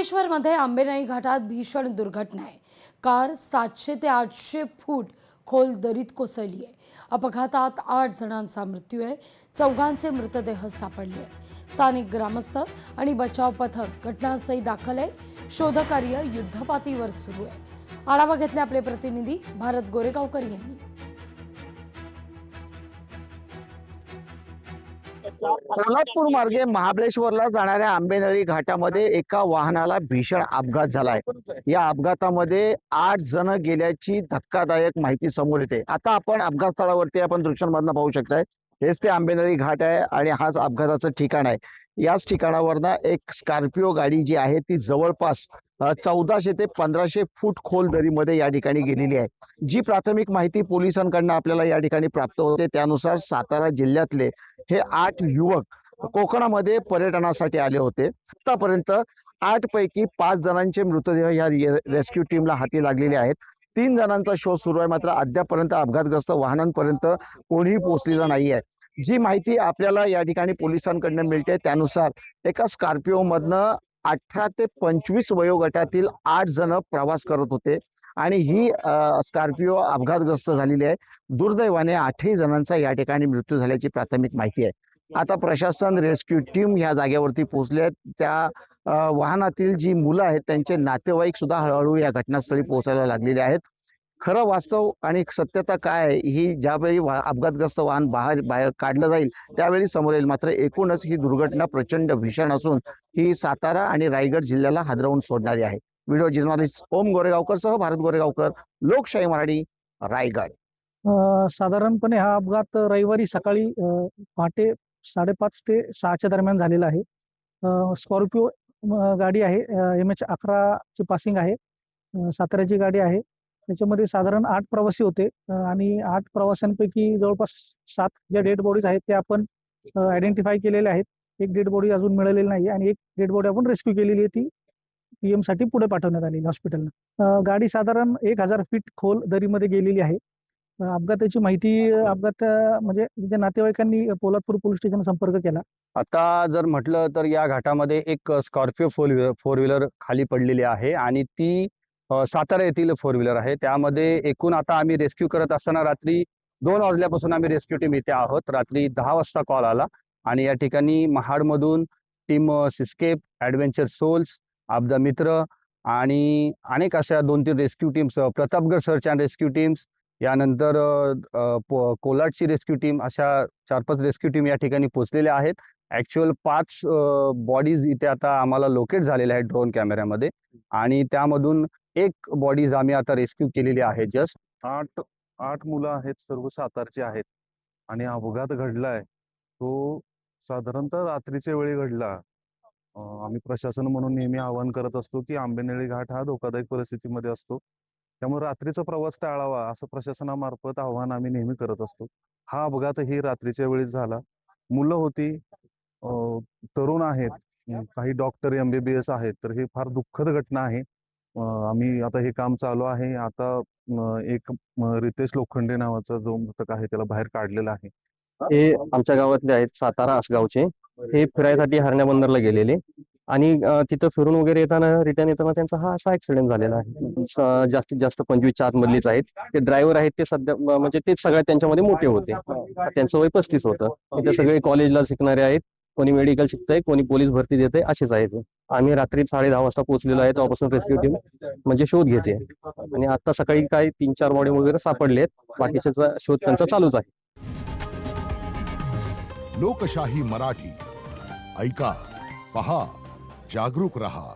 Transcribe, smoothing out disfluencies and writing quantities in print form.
महाबळेश्वरमध्ये आंबेनळी घाटात भीषण दुर्घटना आहे। कार 700 ते 800 फूट खोल दरीत कोसळली आहे। अपघातात 8 जणांचा मृत्यू आहे, 4 मृतदेह सापडले आहेत। स्थानिक ग्रामस्थ आणि बचाव पथक घटनास्थळी दाखल आहे। शोधकार्य युद्धपातळीवर सुरू आहे। आढावा घेतला आपले प्रतिनिधी भारत गोरेगावकर यांनी। कोल्हापूर मार्गे महाबळेश्वरला जाणाऱ्या आंबेनळी घाटामध्ये एका वाहनाला भीषण अपघात झालाय। या अपघातामध्ये 8 जण गेल्याची धक्कादायक माहिती समोर येते। आता आपण अपघात स्थळावरती आपण दृश्यांमधून पाहू शकताय, हेच ते आंबेनळी घाट आहे आणि हाच अपघाताचं ठिकाण आहे। याच ठिकाणावरनं एक स्कॉर्पिओ गाडी जी आहे ती जवळपास 1400 ते 1500 फूट खोल दरीमध्ये या ठिकाणी गेलेली आहे। जी प्राथमिक माहिती पोलिसांकडून आपल्याला या ठिकाणी प्राप्त होते त्यानुसार सातारा जिल्ह्यातले हे 8 युवक कोकणामध्ये पर्यटनासाठी आले होते। आतापर्यंत 8 पैकी 5 जणांचे मृतदेह या रेस्क्यू टीमला हाती लागलेले आहेत। 3 जणांचा शोध सुरू आहे, मात्र अद्यापर्यंत अपघातग्रस्त वाहनांपर्यंत कोणीही पोहोचलेलं नाही आहे। जी माहिती आपल्याला या ठिकाणी पोलिसांकडून मिळते त्यानुसार एका स्कॉर्पिओ मधनं 18 ते 25 वयोगटातील 8 जण प्रवास करत होते आणि ही स्कॉर्पिओ अपघातग्रस्त झालेली आहे। दुर्दैवाने 8ही जणांचा या ठिकाणी मृत्यू झाल्याची प्राथमिक माहिती आहे। आता प्रशासन, रेस्क्यू टीम या जागेवरती पोहोचले आहेत। त्या वाहनातील जी मुलं आहेत त्यांचे नातेवाईक सुद्धा हळूहळू या घटनास्थळी पोहोचायला लागलेले आहेत। खरं वास्तव आणि सत्यता काय आहे ही ज्यावेळी अपघातग्रस्त वाहन बाहेर काढलं जाईल त्यावेळी समोर येईल। मात्र एकूणच ही दुर्घटना प्रचंड भीषण असून ही सातारा आणि रायगड जिल्ह्याला हादरवून सोडणारी आहे। व्हिडिओ जर्नलिस्ट ओम गोरेगावकर सह भारत गोरेगावकर, लोकशाही मराठी, रायगड। साधारणपणे हा अपघात रविवारी सकाळी पहाटे 5:30 ते 6च्या दरम्यान झालेला आहे। स्कॉर्पिओ गाडी आहे, MH11 ची पासिंग आहे, साताऱ्याची गाडी आहे। त्याच्यामध्ये साधारण 8 प्रवासी होते आणि 8 प्रवाशांपैकी जवळपास 7 ज्या डेड बॉडीज आहेत त्या आपण आयडेंटिफाय केलेल्या आहेत। एक डेड बॉडी अजून मिळालेली नाही आणि एक डेड बॉडी आपण रेस्क्यू केलेली आहे, ती PM साठी पुढे पाठवण्यात आलेली हॉस्पिटलला। गाडी साधारण 1000 फीट खोल दरीमध्ये गेलेली आहे। अपघाताची माहिती म्हणजे जे नातेवाईकांनी पोलादपूर पोलीस स्टेशन संपर्क केला। आता जर म्हटलं तर या घाटामध्ये एक स्कॉर्पिओ फोर व्हीलर खाली पडलेली आहे आणि ती सातारा येथील 4 व्हीलर आहे। त्यामध्ये एकूण आता आम्ही रेस्क्यू करत असताना रात्री 2 वाजल्यापासून आम्ही रेस्क्यू टीम इथे आहोत। रात्री 10 वाजता कॉल आला आणि या ठिकाणी महाडमधून टीम सिस्केप, ॲडव्हेंचर सोल्स, आपदा मित्र आणि अनेक अशा 2-3 rescue teams, Pratapgad search and rescue teams, यानंतर कोलाडची रेस्क्यू टीम, अशा 4-5 रेस्क्यू टीम या ठिकाणी पोहोचलेल्या आहेत। ॲक्च्युअल 5 बॉडीज इथे आता आम्हाला लोकेट झालेल्या आहेत ड्रोन कॅमेऱ्यामध्ये आणि त्यामधून एक बॉडीज आम्ही आता रेस्क्यू केलेली आहे। जस्ट 8 मुलं आहेत, सर्व सातारचे आहेत आणि अपघात घडलाय तो साधारणतः रात्रीच्या वेळी घडला। आम्ही प्रशासन म्हणून नेहमी आवाहन करत असतो की आंबेनळी घाट हा धोकादायक परिस्थितीमध्ये असतो, त्यामुळे रात्रीचा प्रवास टाळावा असं प्रशासनामार्फत आवाहन आम्ही नेहमी करत असतो। हा अपघात ही रात्रीच्या वेळी झाला। मुलं होती, तरुण आहेत, काही डॉक्टर MBBS आहेत, तर हे फार दुःखद घटना आहे। आम्ही आता हे काम चालू आहे। आता एक रितेश लोखंडे नावाचा जो मृतक आहे त्याला बाहेर काढलेला आहे। हे आमच्या गावातले आहेत, सातारा आसगावचे। हे फिरायसाठी हरण्या बंदरला गेलेले आणि तिथं फिरून वगैरे येताना रिटर्न येताना त्यांचा हा असा ऍक्सिडेंट झालेला आहे। जास्तीत जास्त 25 आत मधलीच आहेत। ते ड्रायव्हर आहेत ते सध्या म्हणजे तेच सगळ्यात त्यांच्यामध्ये मोठे होते। त्यांचं वय 35 होतं। ते सगळे कॉलेजला शिकणारे आहेत, कोणी मेडिकल शिकतंय, कोणी पोलीस भरती देते, असेच आहेत। आम्ही रात्री 10:30 वाजता पोहोचलेलो आहे, तेव्हापासून रेस्क्यू टीम म्हणजे शोध घेते आणि आता सकाळी काही 3-4 बॉडी वगैरे सापडलेत, बाकीच्या शोध त्यांचा चालूच आहे। लोकशाही मराठी ऐका, पहा, जागरूक रहा।